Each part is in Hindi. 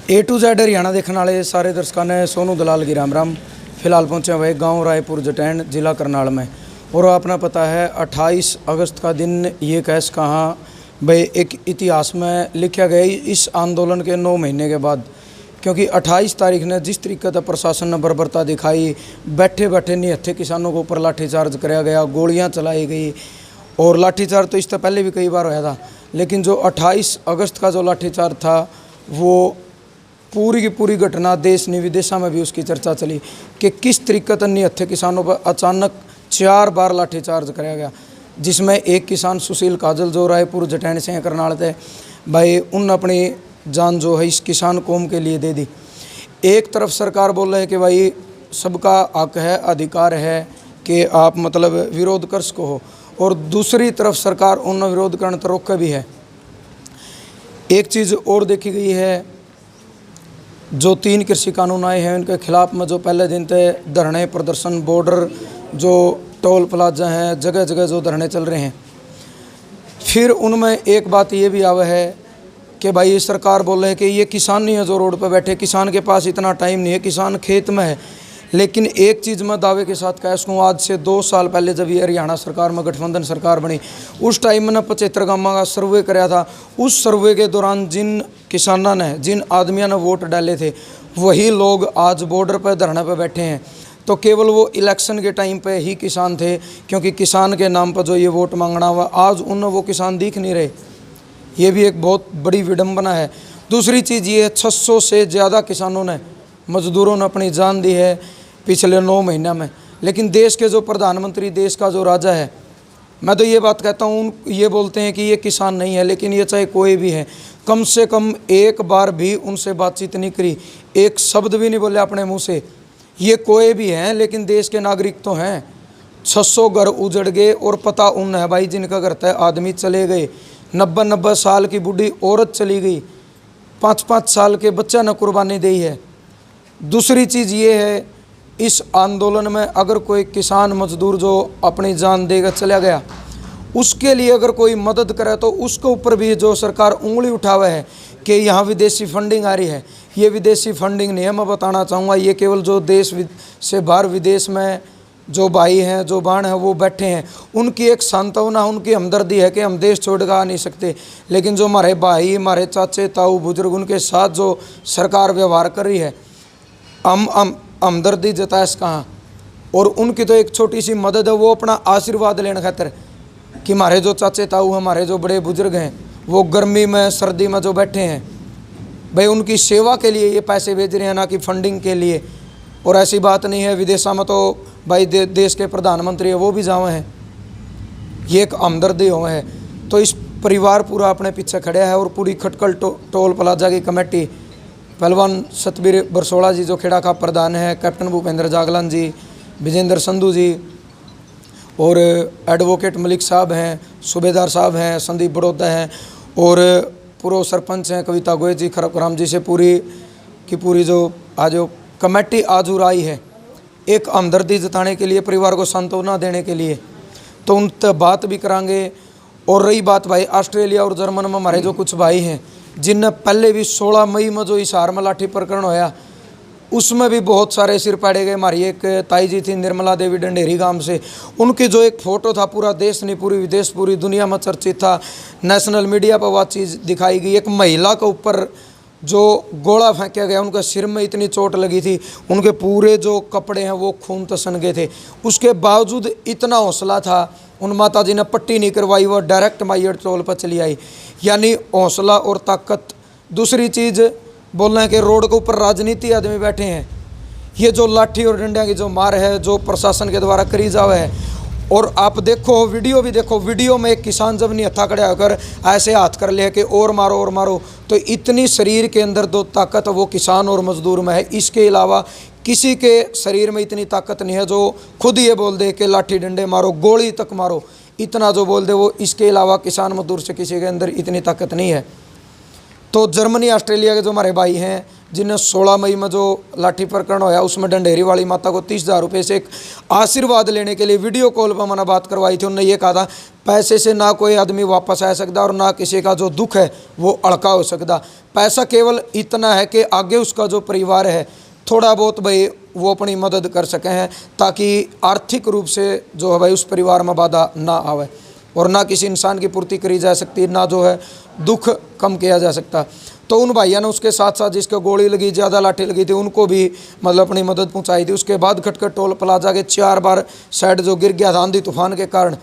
ए टू जेड हरियाणा देखने वाले सारे दर्शकों ने सोनू दलाल की राम राम। फिलहाल पहुंचे हुए गांव रायपुर जटैन जिला करनाल में, और अपना पता है 28 अगस्त का दिन ये कैस कहाँ भाई एक इतिहास में लिखा गया इस आंदोलन के 9 महीने के बाद। क्योंकि 28 तारीख ने जिस तरीके से प्रशासन ने बर्बरता दिखाई, बैठे बैठे निहत्थे किसानों के ऊपर लाठीचार्ज कराया गया, गोलियां चलाई गई। और लाठीचार्ज तो इससे पहले भी कई बार होया था, लेकिन जो 28 अगस्त का जो लाठीचार्ज था वो पूरी की पूरी घटना देश ने विदेशों में भी उसकी चर्चा चली कि किस तरीके से निहत्थे किसानों पर अचानक 4 बार लाठीचार्ज कराया गया, जिसमें एक किसान सुशील काजल जो रायपुर जटैन से करनाल थे भाई, उन अपनी जान जो है इस किसान कौम के लिए दे दी। एक तरफ सरकार बोल रहे है कि भाई सबका हक है, अधिकार है कि आप मतलब विरोध कर सको हो, और दूसरी तरफ सरकार उन विरोध करने तो रोक भी है। एक चीज़ और देखी गई है, जो 3 कृषि कानून आए हैं उनके खिलाफ में जो पहले दिन थे धरने प्रदर्शन, बॉर्डर जो टोल प्लाजा हैं, जगह जगह जो धरने चल रहे हैं। फिर उनमें एक बात ये भी आवा है कि भाई ये सरकार बोल रहे हैं कि ये किसान नहीं है जो रोड पर बैठे, किसान के पास इतना टाइम नहीं है, किसान खेत में है। लेकिन एक चीज़ मैं दावे के साथ कह सकूँ, आज से 2 साल पहले जब ये हरियाणा सरकार में गठबंधन सरकार बनी, उस टाइम मैंने 75 गाँव का सर्वे कराया था। उस सर्वे के दौरान जिन किसानों ने, जिन आदमियों ने वोट डाले थे, वही लोग आज बॉर्डर पर धरने पर बैठे हैं। तो केवल वो इलेक्शन के टाइम पे ही किसान थे, क्योंकि किसान के नाम पर जो ये वोट मांगना हुआ, आज उन वो किसान दिख नहीं रहे। ये भी एक बहुत बड़ी विडंबना है। दूसरी चीज़ ये है, 600 से ज़्यादा किसानों ने, मजदूरों ने अपनी जान दी है पिछले 9 महीने में। लेकिन देश के जो प्रधानमंत्री, देश का जो राजा है, मैं तो ये बात कहता हूँ, ये बोलते हैं कि ये किसान नहीं है, लेकिन ये चाहे कोई भी है, कम से कम एक बार भी उनसे बातचीत नहीं करी, एक शब्द भी नहीं बोले अपने मुँह से। ये कोई भी हैं, लेकिन देश के नागरिक तो हैं। 600 घर उजड़ गए, और पता उन है भाई जिनका घर था आदमी चले गए, 90-90 साल की बूढ़ी औरत चली गई, 5-5 साल के बच्चा ने कुर्बानी दी है। दूसरी चीज़ ये है, इस आंदोलन में अगर कोई किसान मजदूर जो अपनी जान देकर चला गया, उसके लिए अगर कोई मदद करे तो उसके ऊपर भी जो सरकार उंगली उठावे है कि यहाँ विदेशी फंडिंग आ रही है। ये विदेशी फंडिंग नहीं है, मैं बताना चाहूँगा, ये केवल जो देश से बाहर विदेश में जो भाई हैं, जो बहन हैं, वो बैठे हैं, उनकी एक सांत्वना, उनकी हमदर्दी है कि हम देश छोड़ कर आ नहीं सकते। लेकिन जो हमारे भाई, हमारे चाचे ताऊ बुजुर्ग, उनके साथ जो सरकार व्यवहार कर रही है, हम हमदर्दी जताएस कहाँ। और उनकी तो एक छोटी सी मदद है, वो अपना आशीर्वाद लेने खातिर कि हमारे जो चाचे ताऊ, हमारे जो बड़े बुजुर्ग हैं, वो गर्मी में सर्दी में जो बैठे हैं भाई, उनकी सेवा के लिए ये पैसे भेज रहे हैं, ना कि फंडिंग के लिए। और ऐसी बात नहीं है, विदेशों में तो भाई देश के प्रधानमंत्री है वो भी जावे हैं, ये एक हमदर्दी हुआ है। तो इस परिवार पूरा अपने पीछे खड़ा है, और पूरी खटकल टोल प्लाजा की कमेटी, पहलवान सतबीर बरसोड़ा जी जो खेड़ा का प्रधान है, कैप्टन भूपेंद्र जागलान जी, विजेंद्र संधू जी, और एडवोकेट मलिक साहब हैं, सूबेदार साहब हैं, संदीप बड़ौदा हैं, और पूर्व सरपंच हैं कविता गोयल जी, खरबराम जी से पूरी की पूरी जो आज कमेटी आज आई है, एक हमदर्दी जताने के लिए, परिवार को सांत्वना देने के लिए। तो उन तक बात भी करांगे। और रही बात भाई ऑस्ट्रेलिया और जर्मन में हमारे जो कुछ भाई हैं, जिनने पहले भी 16 मई में जो हिसार में लाठी प्रकरण होया, उसमें भी बहुत सारे सिर पाड़े गए। हमारी एक ताई जी थी निर्मला देवी डंडेरी गांव से, उनकी जो एक फ़ोटो था, पूरा देश नहीं पूरी विदेश पूरी दुनिया में चर्चित था, नेशनल मीडिया पर वह चीज़ दिखाई गई। एक महिला के ऊपर जो गोला फेंका गया, उनके सिर में इतनी चोट लगी थी, उनके पूरे जो कपड़े हैं वो खून तसन गए थे। उसके बावजूद इतना हौसला था, उन माता जी ने पट्टी नहीं करवाई, वो डायरेक्ट माइयर टोल पर चली आई। यानी हौसला और ताकत। दूसरी चीज़ बोल रहे हैं कि रोड के ऊपर राजनीति आदमी बैठे हैं, ये जो लाठी और डंडिया की जो मार है, जो प्रशासन के द्वारा करी जावे है। और आप देखो वीडियो भी देखो, वीडियो में एक किसान जब नहीं हत्था खड़ा होकर ऐसे हाथ कर ले कि और मारो और मारो, तो इतनी शरीर के अंदर दो ताकत वो किसान और मजदूर में है। इसके अलावा किसी के शरीर में इतनी ताकत नहीं है जो खुद ये बोल दे कि लाठी डंडे मारो, गोली तक मारो, इतना जो बोल दे वो। इसके अलावा किसान मजदूर से किसी के अंदर इतनी ताकत नहीं है। तो जर्मनी ऑस्ट्रेलिया के जो हमारे भाई हैं, जिन्हें 16 मई में जो लाठी प्रकरण होया उसमें ढंढेरी वाली माता को 30,000 रुपये से एक आशीर्वाद लेने के लिए वीडियो कॉल पर मैंने बात करवाई थी। उन्होंने ये कहा था पैसे से ना कोई आदमी वापस आ सकता और ना किसी का जो दुख है वो अड़का हो सकता। पैसा केवल इतना है कि आगे उसका जो परिवार है थोड़ा बहुत भाई वो अपनी मदद कर सके हैं, ताकि आर्थिक रूप से जो है भाई उस परिवार में बाधा ना आवे और ना किसी इंसान की पूर्ति करी जा सकती, ना जो है दुख कम किया जा सकता। तो उन भाइयों ने उसके साथ साथ जिसको गोली लगी, ज़्यादा लाठी लगी थी, उनको भी मतलब अपनी मदद पहुंचाई थी। उसके बाद खटखट टोल प्लाजा के 4 बार साइड जो गिर गया था आंधी तूफान के कारण,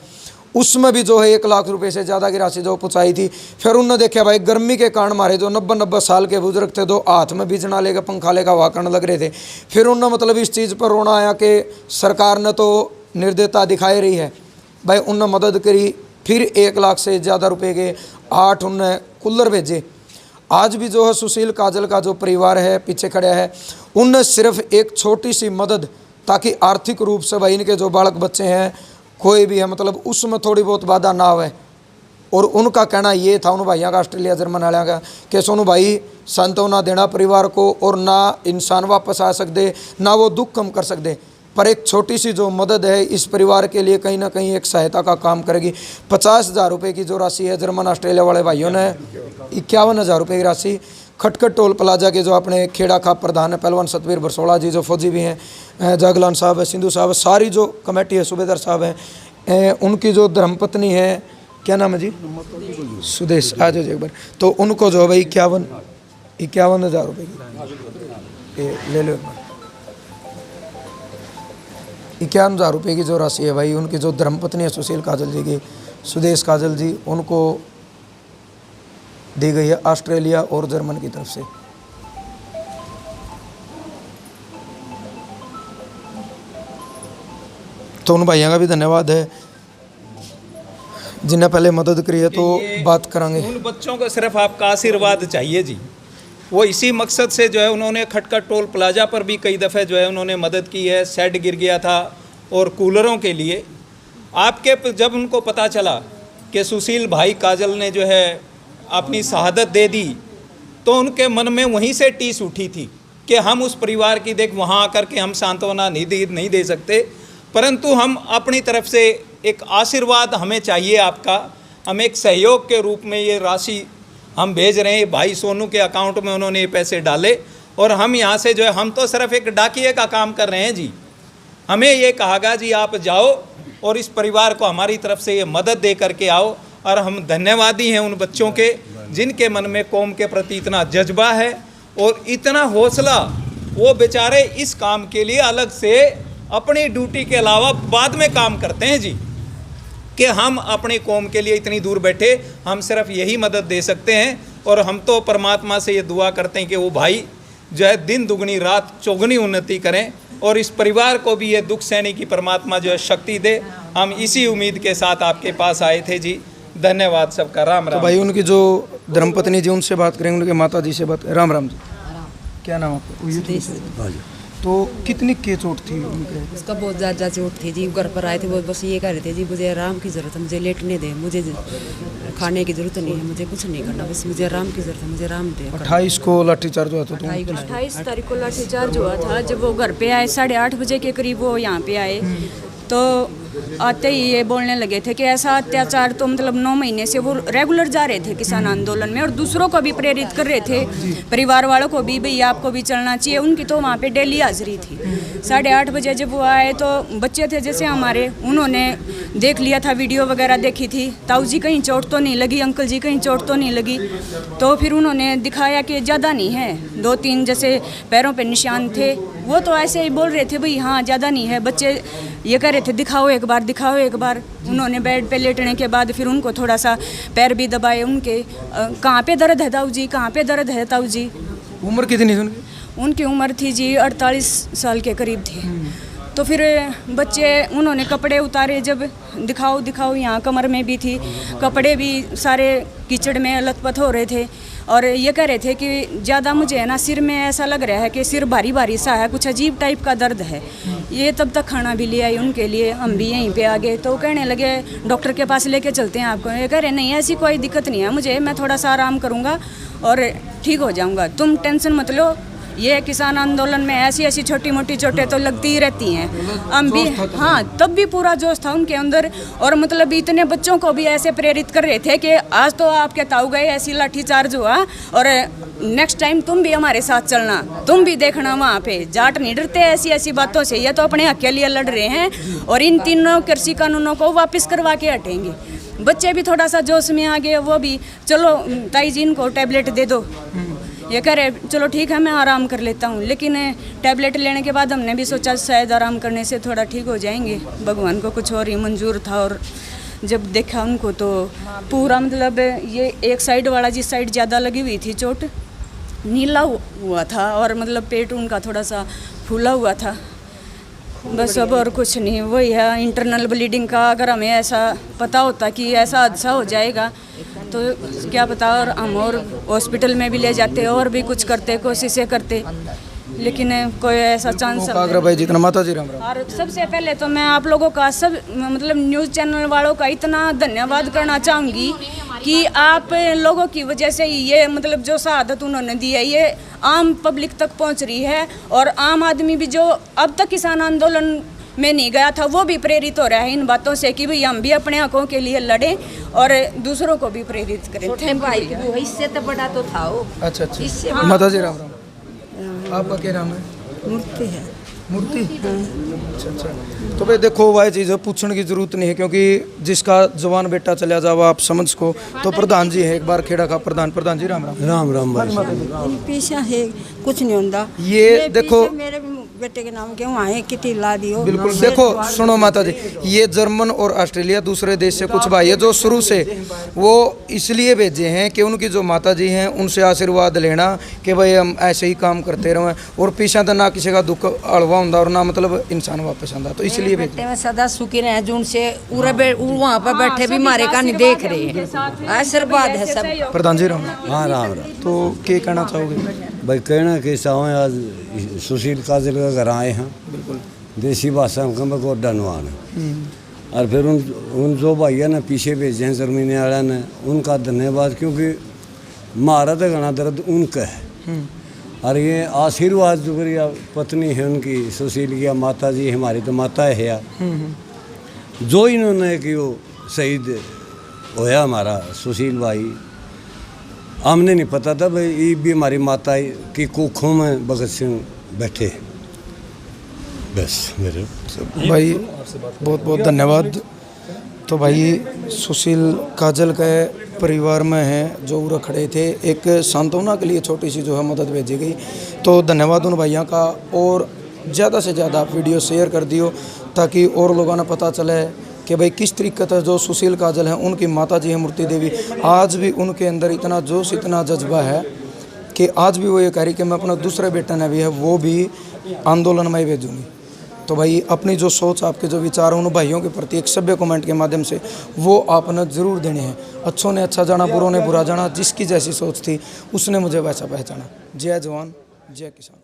उसमें भी जो है 1 लाख रुपए से ज़्यादा की राशि जो पहुँचाई थी। फिर उन्होंने देखा भाई गर्मी के कारण हमारे जो 90 साल के बुजुर्ग थे, दो हाथ में बिजना लेकर पंखा लेकर हवा करने लग रहे थे। फिर उन्होंने मतलब इस चीज़ पर रोना आया कि सरकार ने तो निर्दयता दिखाई रही है भाई, उन्होंने मदद करी। फिर 1 लाख से ज़्यादा रुपए के 8 उनने कूलर भेजे। आज भी जो है सुशील काजल का जो परिवार है पीछे खड़ा है, उनने सिर्फ एक छोटी सी मदद, ताकि आर्थिक रूप से भाई इनके जो बालक बच्चे हैं कोई भी है मतलब उसमें थोड़ी बहुत बाधा ना आवे। और उनका कहना ये था, उन भाइयों का ऑस्ट्रेलिया जर्मन वाले का, कि सोनू भाई सांत्वना देना परिवार को, और ना इंसान वापस आ सकते ना वो दुख कम कर सकते, पर एक छोटी सी जो मदद है इस परिवार के लिए कहीं ना कहीं एक सहायता का काम करेगी। 50,000 रुपये की जो राशि है जर्मन ऑस्ट्रेलिया वाले भाइयों ने 51,000 रुपये की राशि खटखट टोल प्लाजा के जो अपने खेड़ा खाप प्रधान है पहलवान सतवीर बरसोला जी, जो फौजी भी हैं, जागलान साहब है, सिंधु साहब है, सारी जो कमेटी है, सूबेदार साहब हैं, उनकी जो धर्मपत्नी है, क्या नाम है जी, सुदेश, आ जाओ एक बार, तो उनको जो है भाई 51,000 रुपये की ले लो, 51,000 रुपये की जो राशि है भाई उनकी जो धर्मपत्नी है सुशील काजल जी की, सुदेश काजल जी, उनको दी गई है ऑस्ट्रेलिया और जर्मन की तरफ से। तो उन भाइयों का भी धन्यवाद है जिन्हें पहले मदद करी है। तो बात करेंगे, उन बच्चों को सिर्फ आपका आशीर्वाद चाहिए जी। वो इसी मकसद से जो है उन्होंने खटखट टोल प्लाजा पर भी कई दफ़े जो है उन्होंने मदद की है, शेड गिर गया था और कूलरों के लिए। आपके जब उनको पता चला कि सुशील भाई काजल ने जो है अपनी शहादत दे दी, तो उनके मन में वहीं से टीस उठी थी कि हम उस परिवार की देख वहाँ आकर के हम सांत्वना नहीं दे सकते, परंतु हम अपनी तरफ से एक आशीर्वाद हमें चाहिए आपका। हम एक सहयोग के रूप में ये राशि हम भेज रहे हैं। भाई सोनू के अकाउंट में उन्होंने ये पैसे डाले और हम यहाँ से जो है, हम तो सिर्फ एक डाकिए का काम कर रहे हैं जी। हमें ये कहा गया जी आप जाओ और इस परिवार को हमारी तरफ से ये मदद दे करके आओ। और हम धन्यवादी हैं उन बच्चों के जिनके मन में कौम के प्रति इतना जज्बा है और इतना हौसला। वो बेचारे इस काम के लिए अलग से अपनी ड्यूटी के अलावा बाद में काम करते हैं जी, कि हम अपनी कौम के लिए इतनी दूर बैठे, हम सिर्फ यही मदद दे सकते हैं। और हम तो परमात्मा से ये दुआ करते हैं कि वो भाई जो है दिन दुगनी रात चौगुनी उन्नति करें और इस परिवार को भी ये दुख सहने की परमात्मा जो है शक्ति दे। हम इसी उम्मीद के साथ आपके पास आए थे जी। धन्यवाद सबका। राम राम। तो भाई उनकी जो धर्मपत्नी जी उनसे बात करेंगे, उनके माता जी से बात। राम राम जी, क्या नाम आपका? तो कितनी के चोट थी उनके? उसका बहुत ज़्यादा चोट थी जी। घर पर आए थे वो बस ये कह रहे थे जी मुझे आराम की ज़रूरत है, मुझे लेटने दे, मुझे खाने की ज़रूरत नहीं है, मुझे कुछ नहीं करना, बस मुझे आराम की ज़रूरत है, मुझे आराम दे। 28 को लाठीचार्ज हुआ था। 28 तारीख को लाठीचार्ज हुआ था। जब वो घर पे आए 8:30 बजे के करीब वो यहाँ पे आए, तो आते ही ये बोलने लगे थे कि ऐसा अत्याचार तो मतलब 9 महीने से वो रेगुलर जा रहे थे किसान आंदोलन में और दूसरों को भी प्रेरित कर रहे थे, परिवार वालों को भी, भाई आपको भी चलना चाहिए। उनकी तो वहाँ पे डेली हाजिरी थी। 8:30 बजे जब वो आए तो बच्चे थे जैसे हमारे, उन्होंने देख लिया था, वीडियो वगैरह देखी थी। ताऊ जी कहीं चोट तो नहीं लगी, अंकल जी कहीं चोट तो नहीं लगी। तो फिर उन्होंने दिखाया कि ज़्यादा नहीं है, 2-3 जैसे पैरों पर निशान थे। वो तो ऐसे ही बोल रहे थे भाई हाँ ज़्यादा नहीं है। बच्चे ये कह रहे थे दिखाओ एक बार, दिखाओ एक बार। उन्होंने बेड पे लेटने के बाद फिर उनको थोड़ा सा पैर भी दबाए उनके। कहाँ पे दर्द है ताऊ जी, कहाँ पे दर्द है ताऊ जी। उम्र कितनी थी उनकी? उनकी उम्र थी जी 48 साल के करीब थी। तो फिर बच्चे, उन्होंने कपड़े उतारे, जब दिखाओ दिखाओ, यहाँ कमर में भी थी, कपड़े भी सारे कीचड़ में लथपथ हो रहे थे। और ये कह रहे थे कि ज़्यादा मुझे है ना सिर में ऐसा लग रहा है कि सिर भारी भारी सा है, कुछ अजीब टाइप का दर्द है। ये तब तक खाना भी ले आई उनके लिए, हम भी यहीं पे आ गए। तो कहने लगे डॉक्टर के पास लेके चलते हैं आपको। ये कह रहे नहीं ऐसी कोई दिक्कत नहीं है मुझे, मैं थोड़ा सा आराम करूँगा और ठीक हो जाऊँगा, तुम टेंशन मत लो। ये किसान आंदोलन में ऐसी ऐसी छोटी मोटी चोटें तो लगती ही रहती हैं। हम भी हाँ तब भी पूरा जोश था उनके अंदर। और मतलब इतने बच्चों को भी ऐसे प्रेरित कर रहे थे कि आज तो आपके ताऊ गए, ऐसी लाठीचार्ज हुआ और नेक्स्ट टाइम तुम भी हमारे साथ चलना, तुम भी देखना वहाँ पे। जाट नहीं डरते ऐसी ऐसी बातों से, ये तो अपने हक के लिए लड़ रहे हैं और इन तीनों कृषि कानूनों को वापस करवा के हटेंगे। बच्चे भी थोड़ा सा जोश में आ गए, वो भी चलो ताई जी इनको टैबलेट दे दो। ये कह रहे चलो ठीक है मैं आराम कर लेता हूँ। लेकिन टैबलेट लेने के बाद हमने भी सोचा शायद आराम करने से थोड़ा ठीक हो जाएंगे, भगवान को कुछ और ही मंजूर था। और जब देखा उनको तो पूरा मतलब ये एक साइड वाला जिस साइड ज़्यादा लगी हुई थी चोट, नीला हुआ था और मतलब पेट उनका थोड़ा सा फूला हुआ था। बस अब और कुछ नहीं, वही है इंटरनल ब्लीडिंग का। अगर हमें ऐसा पता होता कि ऐसा हादसा हो जाएगा तो क्या पता, और हम और हॉस्पिटल में भी ले जाते और भी कुछ करते, कोशिशें करते, लेकिन कोई ऐसा चांस। भाई जितना माता जी राम राम। और सबसे पहले तो मैं आप लोगों का सब मतलब न्यूज़ चैनल वालों का इतना धन्यवाद करना चाहूँगी कि आप लोगों की वजह से ये मतलब जो शहादत उन्होंने दी है ये आम पब्लिक तक पहुँच रही है। और आम आदमी भी जो अब तक किसान आंदोलन में नहीं गया था वो भी प्रेरित हो रहा है इन बातों से कि भाई हम भी अपने हकों के लिए लड़ें और दूसरों को भी प्रेरित करें। छोटे भाई वो इससे तो बड़ा तो था वो। अच्छा अच्छा माता जी राम राम। आपका क्या नाम है? मूर्ति है। मूर्ति। अच्छा अच्छा। तो भाई देखो वह चीज़ पूछने की जरूरत नहीं है क्योंकि जिसका जवान बेटा चला जाओ आप समझ को। तो प्रधान जी है एक बार खेड़ा का प्रधान जी राम राम। राम राम भाई। पीछा है कुछ नहीं होता। ये देखो मेरे बेटे के नाम क्यों आए किटी ला दियो। बिल्कुल देखो सुनो माता जी, ये जर्मन और ऑस्ट्रेलिया दूसरे देश से कुछ भाई है जो शुरू से वो इसलिए भेजे हैं कि उनकी जो माता जी हैं उनसे आशीर्वाद लेना कि भाई हम ऐसे ही काम करते रहें और पीछा तो ना किसी का दुख अड़वा होता और ना मतलब इंसान वापस आता, तो इसलिए भेजे। में सदा सुखी रहे जो उनसे वहाँ पर बैठे भी मारे का नहीं देख रहे हैं, आशीर्वाद है सब। प्रधान जी राम राम। हाँ राम राम। तो क्या कहना चाहोगे? भाई कहना कि चाहें आज सुशील काजल का घर आए हैं। बिल्कुल देसी भाषा में कम गोड्डा नवान और फिर उन जो भैया ने पीछे भेजे हैं जर्मनी वाला ने उनका धन्यवाद, क्योंकि मारा तो घना दर्द उनका है। और ये आशीर्वाद जो मेरी पत्नी है उनकी सुशील की माता जी हमारी तो माता है जो इन्होंने कि वो शहीद होया हमारा सुशील भाई, हमने नहीं पता था भाई ये भी हमारी माता की कोखों में भगत सिंह बैठे। बस मेरे भाई बहुत बहुत धन्यवाद। तो भाई सुशील काजल के परिवार में हैं जो उरा खड़े थे, एक सांत्वना के लिए छोटी सी जो है मदद भेजी गई। तो धन्यवाद उन भैया का, और ज़्यादा से ज़्यादा आप वीडियो शेयर कर दियो ताकि और लोगों ने पता चले कि भाई किस तरीके से जो सुशील काजल हैं उनकी माता जी है मूर्ति देवी, आज भी उनके अंदर इतना जोश इतना जज्बा है कि आज भी वो ये कह रही कि मैं अपना दूसरे बेटा ने भी है वो भी आंदोलन में ही भेजूँगी। तो भाई अपनी जो सोच आपके जो विचार हैं उन भाइयों के प्रति एक सभ्य कमेंट के माध्यम से वो आपने ज़रूर देने हैं। अच्छों ने अच्छा जाना, बुरों ने बुरा जाना, जिसकी जैसी सोच थी उसने मुझे वैसा पहचाना। जय जवान जय किसान।